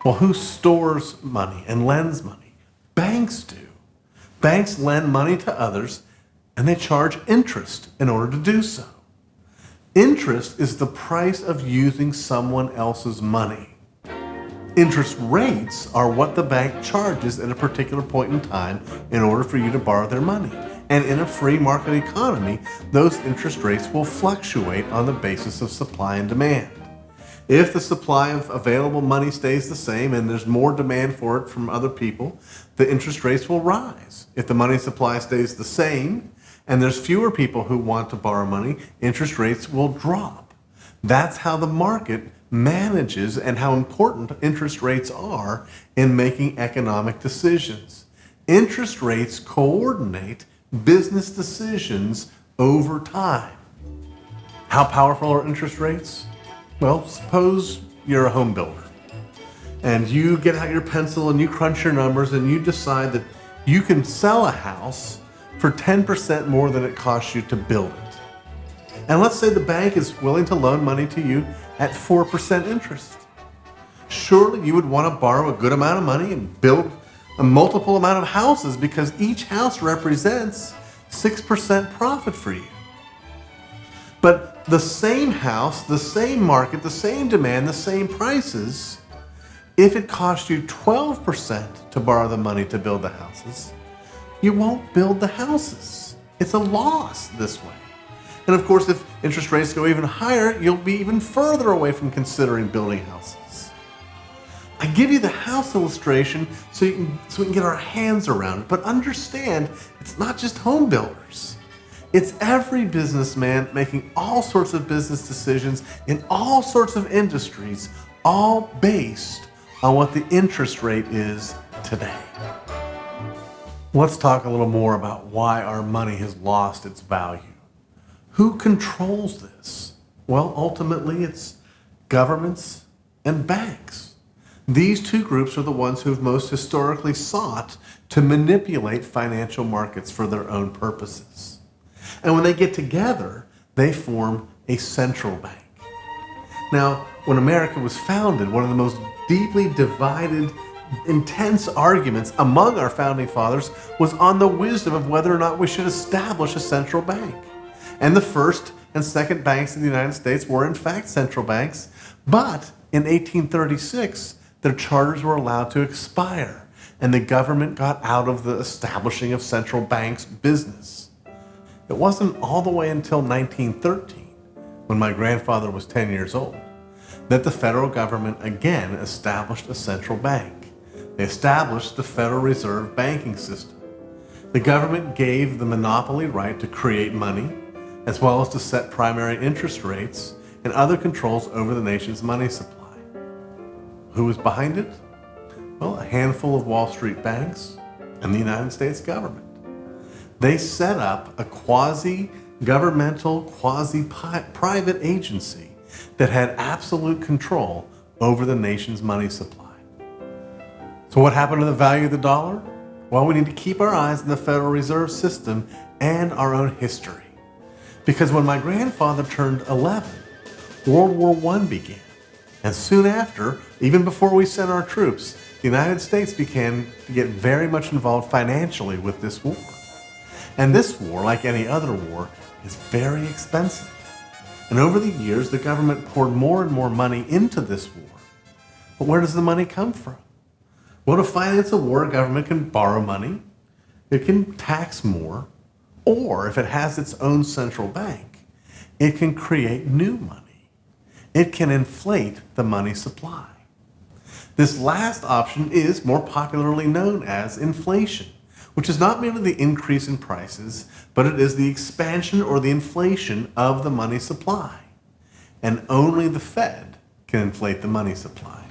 Well, who stores money and lends money? Banks do. Banks lend money to others, and they charge interest in order to do so. Interest is the price of using someone else's money. Interest rates are what the bank charges at a particular point in time in order for you to borrow their money. And in a free market economy, those interest rates will fluctuate on the basis of supply and demand. If the supply of available money stays the same and there's more demand for it from other people, the interest rates will rise. If the money supply stays the same and there's fewer people who want to borrow money, interest rates will drop. That's how the market manages and how important interest rates are in making economic decisions. Interest rates coordinate business decisions over time. How powerful are interest rates? Well, suppose you're a home builder and you get out your pencil and you crunch your numbers and you decide that you can sell a house for 10% more than it costs you to build it. And let's say the bank is willing to loan money to you at 4% interest. Surely you would want to borrow a good amount of money and build a multiple amount of houses because each house represents 6% profit for you. But the same house, the same market, the same demand, the same prices, if it costs you 12% to borrow the money to build the houses, you won't build the houses. It's a loss this way. And of course, if interest rates go even higher, you'll be even further away from considering building houses. I give you the house illustration so we can get our hands around it. But understand, it's not just home builders. It's every businessman making all sorts of business decisions in all sorts of industries, all based on what the interest rate is today. Let's talk a little more about why our money has lost its value. Who controls this? Well, ultimately, it's governments and banks. These two groups are the ones who have most historically sought to manipulate financial markets for their own purposes. And when they get together, they form a central bank. Now, when America was founded, one of the most deeply divided, intense arguments among our founding fathers was on the wisdom of whether or not we should establish a central bank. And the first and second banks in the United States were in fact central banks, but in 1836, their charters were allowed to expire, and the government got out of the establishing of central banks business. It wasn't all the way until 1913, when my grandfather was 10 years old, that the federal government again established a central bank. They established the Federal Reserve banking system. The government gave the monopoly right to create money, as well as to set primary interest rates and other controls over the nation's money supply. Who was behind it? Well, a handful of Wall Street banks and the United States government. They set up a quasi-governmental, quasi-private agency that had absolute control over the nation's money supply. So what happened to the value of the dollar? Well, we need to keep our eyes on the Federal Reserve System and our own history. Because when my grandfather turned 11, World War I began. And soon after, even before we sent our troops, the United States began to get very much involved financially with this war. And this war, like any other war, is very expensive. And over the years, the government poured more and more money into this war. But where does the money come from? Well, to finance a war, a government can borrow money, it can tax more, or if it has its own central bank, it can create new money. It can inflate the money supply. This last option is more popularly known as inflation, which is not merely the increase in prices, but it is the expansion or the inflation of the money supply. And only the Fed can inflate the money supply.